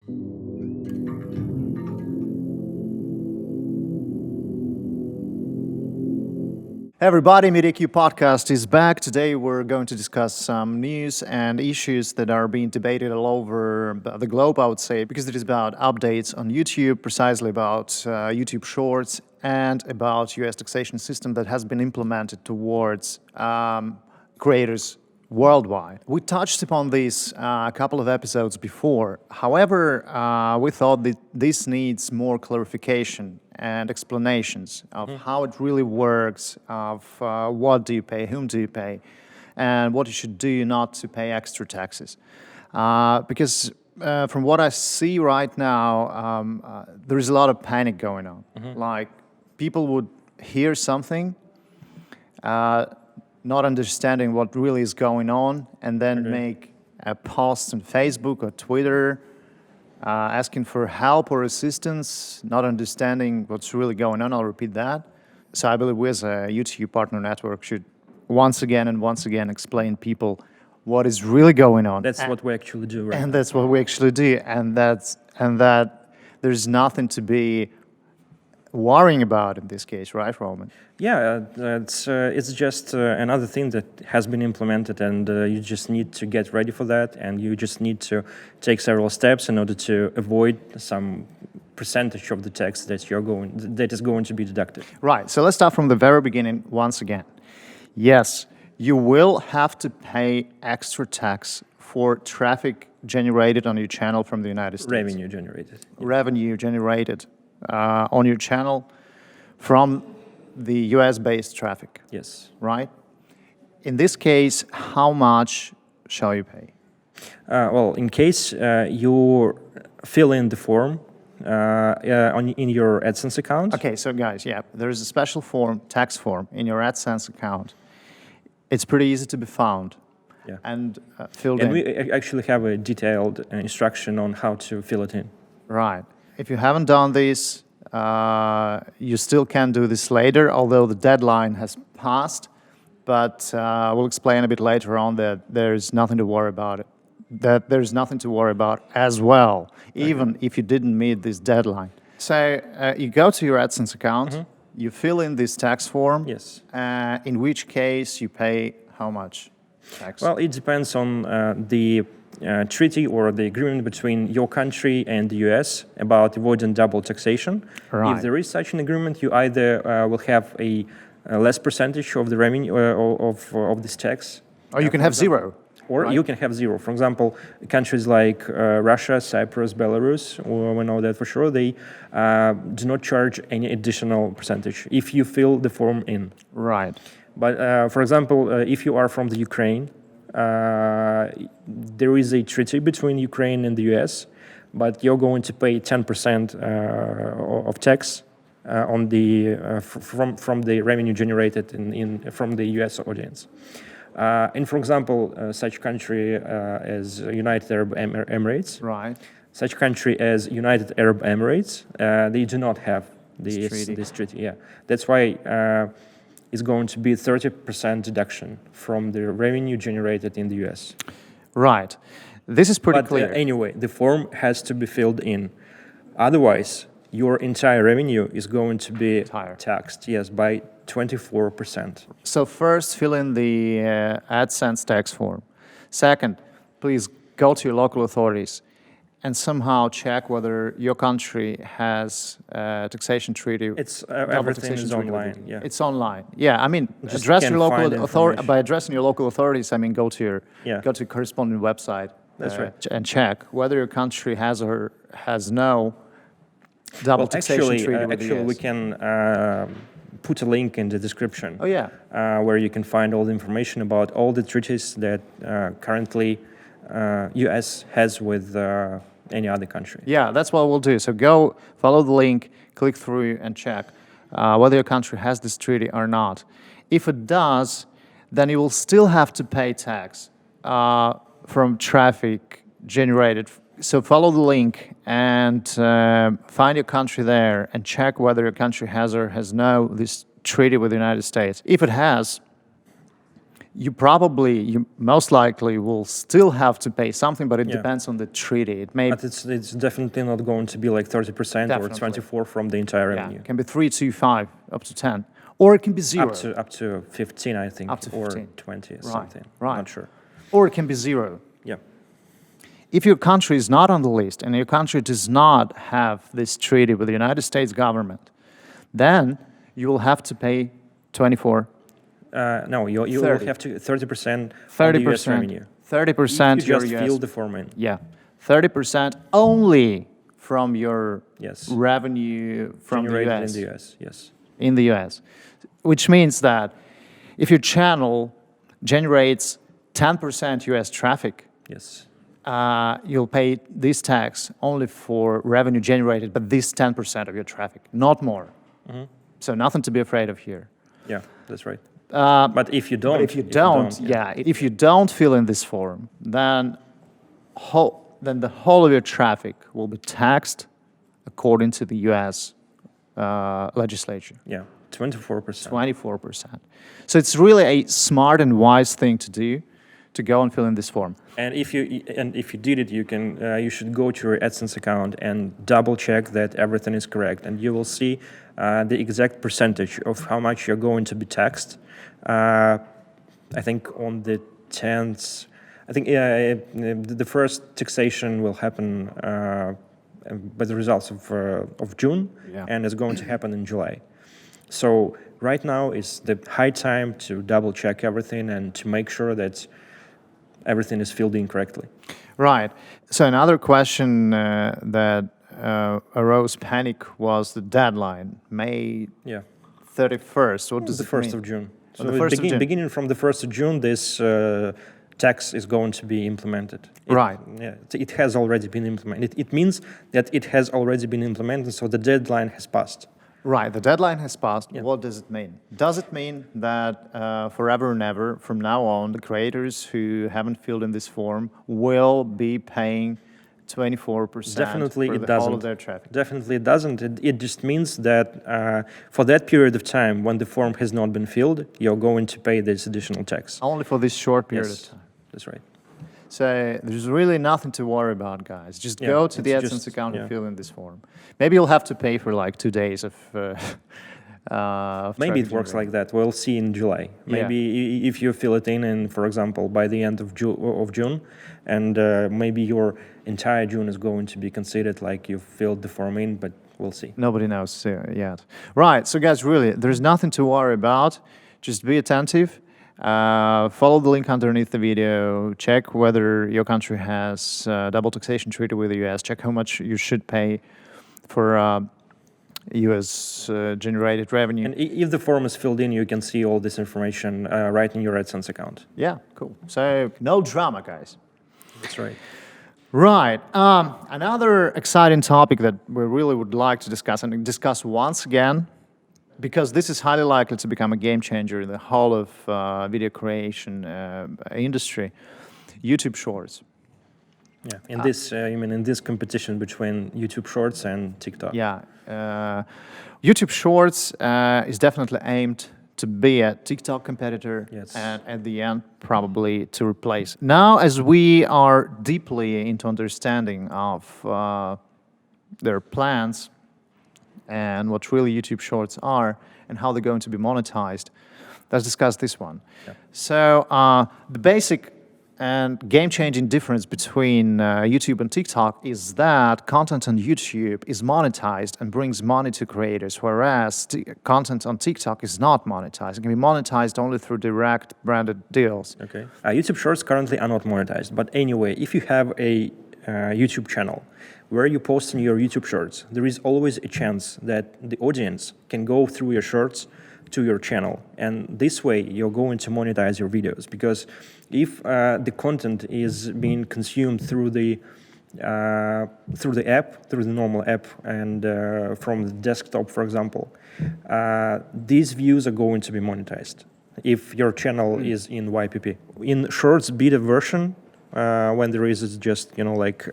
Hey everybody, mediacube podcast is back. Today we're going to discuss some news and issues that are being debated all over the globe, I would say, because it is about updates on YouTube, precisely about YouTube Shorts, and about US taxation system that has been implemented towards creators worldwide. We touched upon this a couple of episodes before. However, we thought that this needs more clarification and explanations of how it really works, of what do you pay, whom do you pay, and what you should do not to pay extra taxes. Because from what I see right now, there is a lot of panic going on. Like, people would hear something, not understanding what really is going on, and then make a post on Facebook or Twitter asking for help or assistance, not understanding what's really going on. I'll repeat that. So I believe we as a YouTube partner network should once again explain people what is really going on. That's what we actually do, right? And that's what we actually do, and that there's nothing to be worrying about in this case, right, Roman? Yeah, it's just another thing that has been implemented, and you just need to get ready for that, and you just need to take several steps in order to avoid some percentage of the tax that is going to be deducted. Right. So let's start from the very beginning once again. Yes, you will have to pay extra tax for traffic generated on your channel from the United States. Revenue generated. Revenue generated on your channel from the US-based traffic. Yes. Right? In this case, how much shall you pay? Well, in case you fill in the form in your AdSense account. Okay, so guys, yeah, there is a special form, tax form, in your AdSense account. It's pretty easy to be found and filled in. And we actually have a detailed instruction on how to fill it in. Right. If you haven't done this, you still can do this later, although the deadline has passed. But we'll explain a bit later on that there's nothing to worry about it. That there's nothing to worry about as well, even if you didn't meet this deadline. So you go to your AdSense account, you fill in this tax form. Yes. In which case you pay how much tax? Well, it depends on the treaty or the agreement between your country and the US about avoiding double taxation. Right. If there is such an agreement, you either will have a less percentage of the revenue of this tax. Or you can have zero. Or right? you can have zero. For example, countries like Russia, Cyprus, Belarus, we know that for sure, they do not charge any additional percentage if you fill the form in. Right. But for example, if you are from the Ukraine, there is a treaty between Ukraine and the US, but you're going to pay 10% of tax on the from the revenue generated from the US audience. And for example, such country as United Arab Emirates, right? Such country as United Arab Emirates, they do not have this treaty. Yeah, that's why it's going to be 30% deduction from the revenue generated in the US. Right. This is pretty clear. Anyway, the form has to be filled in. Otherwise, your entire revenue is going to be taxed, yes, by 24%. So first, fill in the AdSense tax form. Second, please go to your local authorities and somehow check whether your country has a taxation treaty. It's everything is online. Yeah, it's online. Yeah, I mean, just address your local authority. By addressing your local authorities, I mean go to your corresponding website. That's right. And check whether your country has or has no double taxation treaty with the US. Actually, we can put a link in the description. Oh yeah. Where you can find all the information about all the treaties that currently US has with any other country. Yeah, that's what we'll do. So go follow the link, click through, and check whether your country has this treaty or not. If it does, then you will still have to pay tax from traffic generated. So follow the link and find your country there and check whether your country has or has no this treaty with the United States. If it has, you most likely will still have to pay something, but it Yeah. depends on the treaty. It may But it's definitely not going to be like 30% or Definitely. 24 from the entire yeah, revenue. it can be 3 to 5, up to 10, or it can be 0, Up to 15, I think, Up to or 15. 20 or Right, something. right. Not sure. or it can be 0. Yeah. If your country is not on the list and your country does not have this treaty with the United States government, then you will have to pay 24, No, you will 30. have to 30% on the US 30%, revenue. 30% If you your just US, fill the form in. yeah, 30% only from your Yes. revenue from the Generated US. in the US, yes. In the US, which means that if your channel generates 10% US traffic, Yes. you'll pay this tax only for revenue generated, but this 10% of your traffic, not more. So nothing to be afraid of here. Yeah, that's right. But if you don't, But if you don't fill in this form, then the whole of your traffic will be taxed according to the U.S. Legislature. Yeah, 24%. 24%. So it's really a smart and wise thing to do, to go and fill in this form. And if you did it, you should go to your AdSense account and double check that everything is correct, and you will see the exact percentage of how much you're going to be taxed. I think on the 10th, I think the first taxation will happen by the results of June, Yeah. and it's going to happen in July. So right now is the high time to double check everything and to make sure that everything is filled in correctly. Right. So another question that arose panic was the deadline, May Yeah. 31st. What does The it 1st mean? of June. On the 1st of June. Beginning from the 1st of June, this tax is going to be implemented. Right. Yeah, it has already been implemented. It means that it has already been implemented, so the deadline has passed. Right, the deadline has passed. Yeah. What does it mean? Does it mean that forever and ever, from now on, the creators who haven't filled in this form will be paying 24% Definitely for it the doesn't. whole of their traffic? Definitely it doesn't. It just means that for that period of time when the form has not been filled, you're going to pay this additional tax. Only for this short period Yes, of time. that's right. So there's really nothing to worry about, guys. Just Yeah, go to the it's AdSense just- account yeah. and fill in this form. Maybe you'll have to pay for like 2 days of Maybe it traffic works generated. like that. We'll see in July. Maybe if you fill it in, and for example, by the end of June, and maybe your entire June is going to be considered like you filled the form in, but we'll see. Nobody knows yet. Right, so guys, really, there's nothing to worry about. Just be attentive. Follow the link underneath the video. Check whether your country has double taxation treaty with the US. Check how much you should pay for US generated revenue. And if the form is filled in, you can see all this information right in your AdSense account. Yeah, cool. So no drama, guys. That's right. Right. Another exciting topic that we really would like to discuss once again, because this is highly likely to become a game changer in the whole of video creation industry, YouTube Shorts. Yeah. In this, you mean in this competition between YouTube Shorts and TikTok? Yeah. YouTube Shorts is definitely aimed to be a TikTok competitor, Yes. and at the end probably to replace. Now, as we are deeply into understanding of their plans and what really YouTube Shorts are and how they're going to be monetized, let's discuss this one. Yeah. So the basic and game-changing difference between YouTube and TikTok is that content on YouTube is monetized and brings money to creators, whereas content on TikTok is not monetized. It can be monetized only through direct branded deals. Okay. YouTube Shorts currently are not monetized, but anyway, if you have a YouTube channel where you post in your YouTube Shorts, there is always a chance that the audience can go through your shorts to your channel, and this way you're going to monetize your videos, because if the content is being consumed through the app, through the normal app, and from the desktop, for example, these views are going to be monetized if your channel is in YPP. In Shorts beta version, when there is just like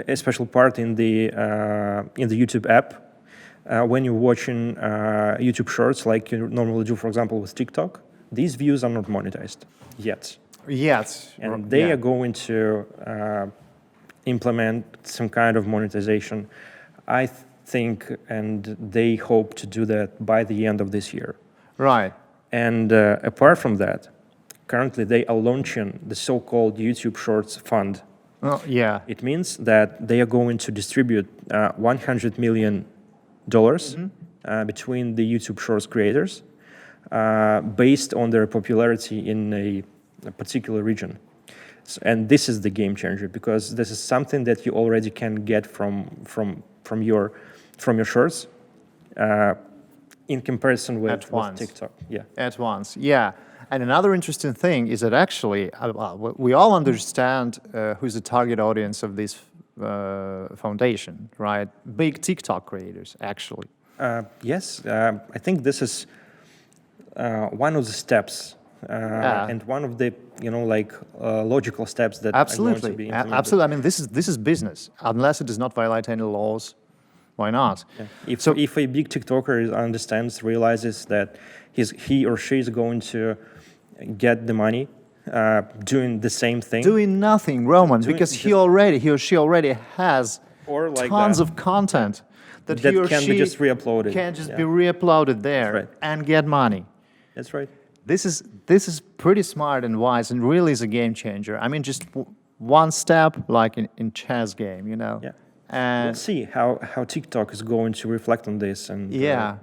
a special part in the YouTube app, when you're watching YouTube Shorts like you normally do, for example, with TikTok, these views are not monetized yet. Yes. And they are going to implement some kind of monetization, I think, and they hope to do that by the end of this year. Right. And apart from that, currently they are launching the so-called YouTube Shorts Fund. Oh, yeah. It means that they are going to distribute $100 million between the YouTube Shorts creators based on their popularity in a particular region. And this is the game changer, because this is something that you already can get from your shorts in comparison with TikTok. Yeah. At once, yeah. And another interesting thing is that actually, we all understand who's the target audience of this foundation, right? Big TikTok creators, actually. Yes, I think this is one of the steps and one of the logical steps that absolutely. are going to be implemented. Absolutely. I mean, this is business. Unless it does not violate any laws, why not? Yeah. If a big TikToker understands, realizes that he or she is going to get the money doing the same thing, doing nothing, Roman, because he or she already has tons of content that he or can she be just re-uploaded. Can just be re-uploaded there and get money. That's right. This is pretty smart and wise, and really is a game changer. I mean, just one step, like in chess game, you know. Yeah. And we'll see how TikTok is going to reflect on this, and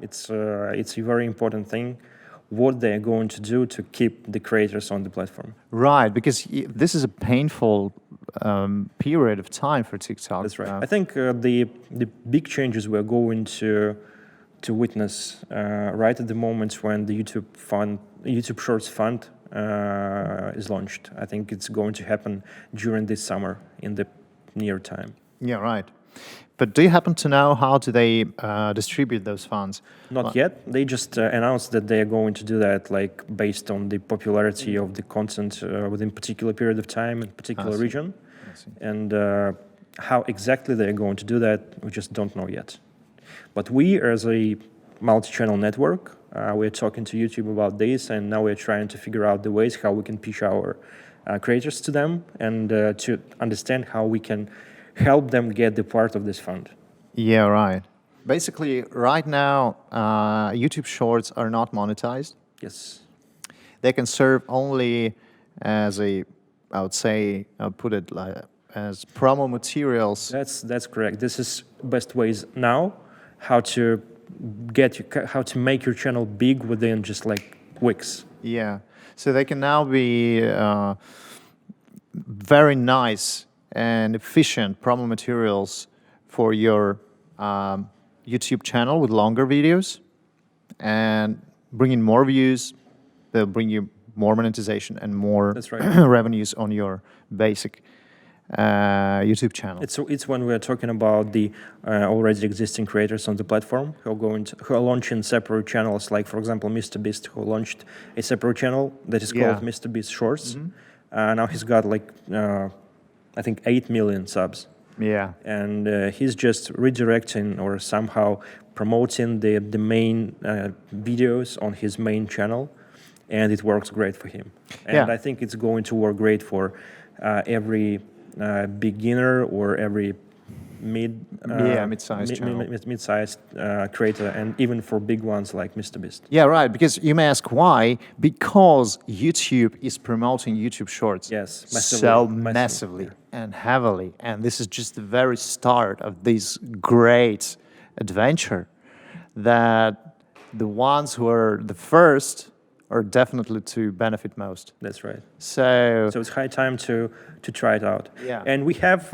it's a very important thing. What they're going to do to keep the creators on the platform. Right, because this is a painful period of time for TikTok. That's right. I think the big changes we're going to witness right at the moment when the YouTube Shorts Fund is launched. I think it's going to happen during this summer in the near time. Yeah, right. But do you happen to know how do they distribute those funds? Not yet. They just announced that they are going to do that, like based on the popularity of the content within a particular period of time in a particular region. And how exactly they are going to do that, we just don't know yet. But we, as a multi-channel network, we're talking to YouTube about this, and now we're trying to figure out the ways how we can pitch our creators to them and to understand how we can help them get the part of this fund. Yeah, right. Basically, right now, YouTube Shorts are not monetized. Yes. They can serve only as I would say, put it like as promo materials. That's correct. This is best ways now how to make your channel big within just like weeks. Yeah. So they can now be very nice and efficient promo materials for your YouTube channel with longer videos and bring in more views. They'll bring you more monetization and more revenues on your basic YouTube channel. It's when we're talking about the already existing creators on the platform who are launching separate channels, like for example MrBeast, who launched a separate channel that is called MrBeast Shorts. Now he's got like I think 8 million subs. Yeah. And he's just redirecting or somehow promoting the main videos on his main channel, and it works great for him. And I think it's going to work great for every beginner or every mid-sized creator, and even for big ones like MrBeast. Yeah, right. Because you may ask why? Because YouTube is promoting YouTube Shorts massively and heavily, and this is just the very start of this great adventure. That the ones who are the first are definitely to benefit most. That's right. So it's high time to try it out. Yeah. And we have,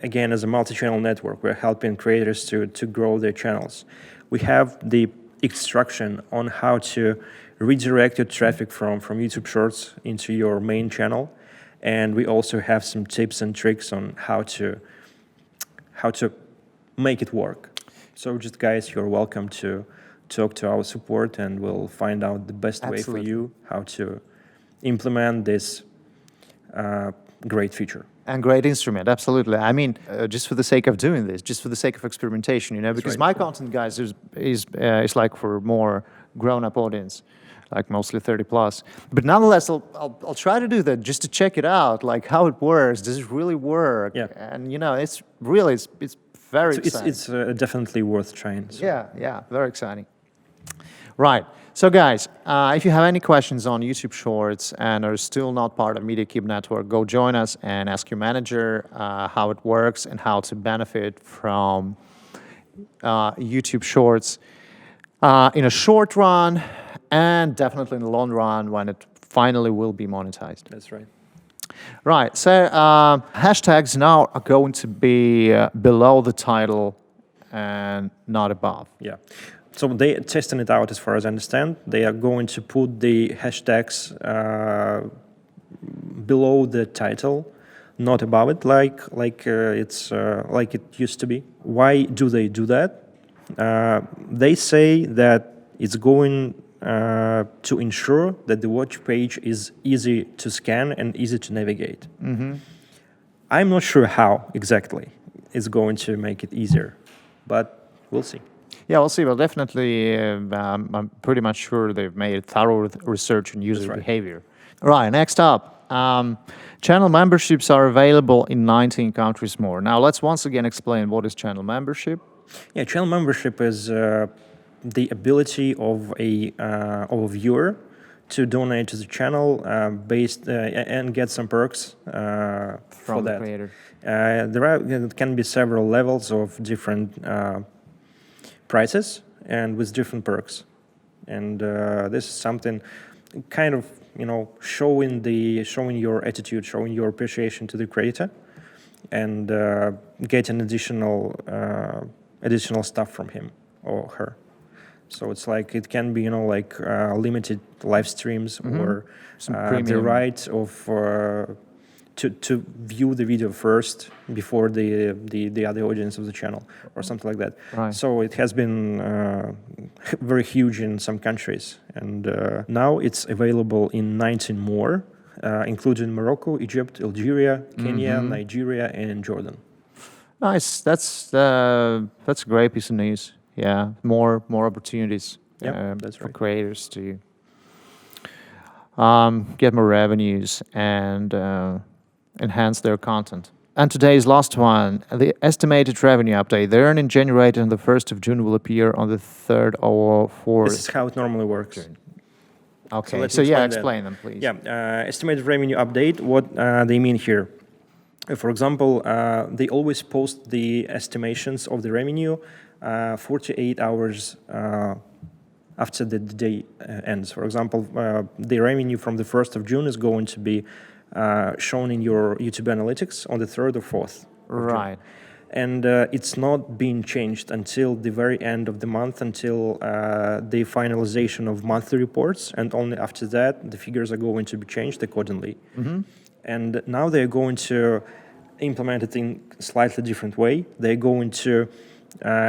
again, as a multi-channel network, we're helping creators to grow their channels. We have the instruction on how to redirect your traffic from YouTube Shorts into your main channel. And we also have some tips and tricks on how to make it work. So just guys, you're welcome to talk to our support, and we'll find out the best way for you how to implement this great feature. And great instrument, absolutely. I mean, just for the sake of doing this, just for the sake of experimentation, you know, because my content, guys, is like for more grown-up audience. like mostly 30 plus. But nonetheless, I'll try to do that just to check it out, like how it works. Does it really work? Yeah. And it's really it's very exciting. It's definitely worth trying. So. Yeah, very exciting. Right. So guys, if you have any questions on YouTube Shorts and are still not part of mediacube network, go join us and ask your manager how it works and how to benefit from YouTube Shorts in a short run and definitely in the long run when it finally will be monetized. That's right. Right. So hashtags now are going to be below the title and not above. Yeah. So they testing it out, as far as I understand. They are going to put the hashtags below the title, not above it, like it used to be. Why do they do that? They say that it's going to ensure that the watch page is easy to scan and easy to navigate. Mm-hmm. I'm not sure how exactly it's going to make it easier, but we'll see. Yeah, we'll see. Well, definitely, I'm pretty much sure they've made thorough research on user behavior. Right, next up, channel memberships are available in 19 countries more. Now, let's once again explain what is channel membership. Yeah, channel membership is the ability of a viewer to donate to the channel and get some perks From for the that. creator. There can be several levels of different prices and with different perks, and this is something kind of showing your attitude, showing your appreciation to the creator, and getting additional stuff from him or her. So it's like it can be limited live streams or the right of to view the video first before the other audience of the channel or something like that. Right. So it has been very huge in some countries, and now it's available in 19 more, including Morocco, Egypt, Algeria, Kenya, Nigeria, and Jordan. Nice. That's a great piece of news. Yeah, more opportunities That's for right. creators to get more revenues and enhance their content. And today's last one, the estimated revenue update. The earning generated on the 1st of June will appear on the 3rd or 4th. This is how it normally works. Okay, So explain them, please. Yeah, estimated revenue update, what they mean here. For example, they always post the estimations of the revenue 48 hours after the day ends. For example, the revenue from the 1st of June is going to be shown in your YouTube analytics on the 3rd or 4th. Right. And it's not being changed until the very end of the month, until the finalization of monthly reports, and only after that the figures are going to be changed accordingly. Mm-hmm. And now they're going to implement it in a slightly different way. They're going to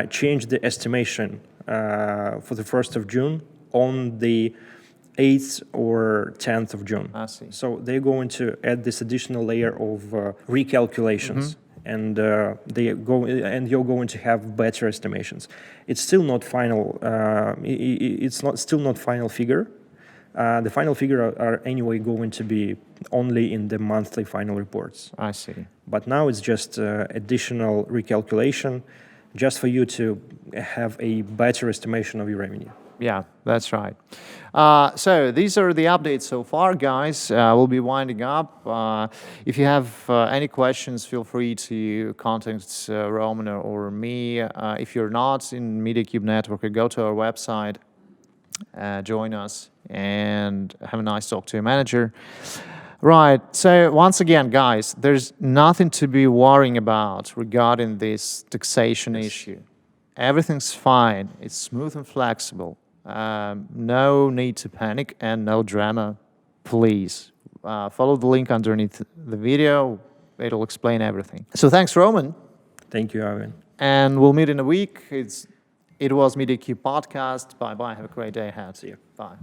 change the estimation for the 1st of June on the 8th or 10th of June. I see. So they're going to add this additional layer of recalculations. And you're going to have better estimations. It's still not final. Still not final figure. The final figure are anyway going to be only in the monthly final reports. I see. But now it's just additional recalculation, just for you to have a better estimation of your revenue. Yeah, that's right. So these are the updates so far, guys. We'll be winding up. If you have any questions, feel free to contact Roman or me. If you're not in mediacube network, go to our website, join us, and have a nice talk to your manager. Right, so once again, guys, there's nothing to be worrying about regarding this taxation issue. Everything's fine. It's smooth and flexible. No need to panic and no drama. Please follow the link underneath the video. It'll explain everything. So thanks, Roman. Thank you, Arvin. And we'll meet in a week. It was mediacube Podcast. Bye-bye. Have a great day ahead. See you. Bye.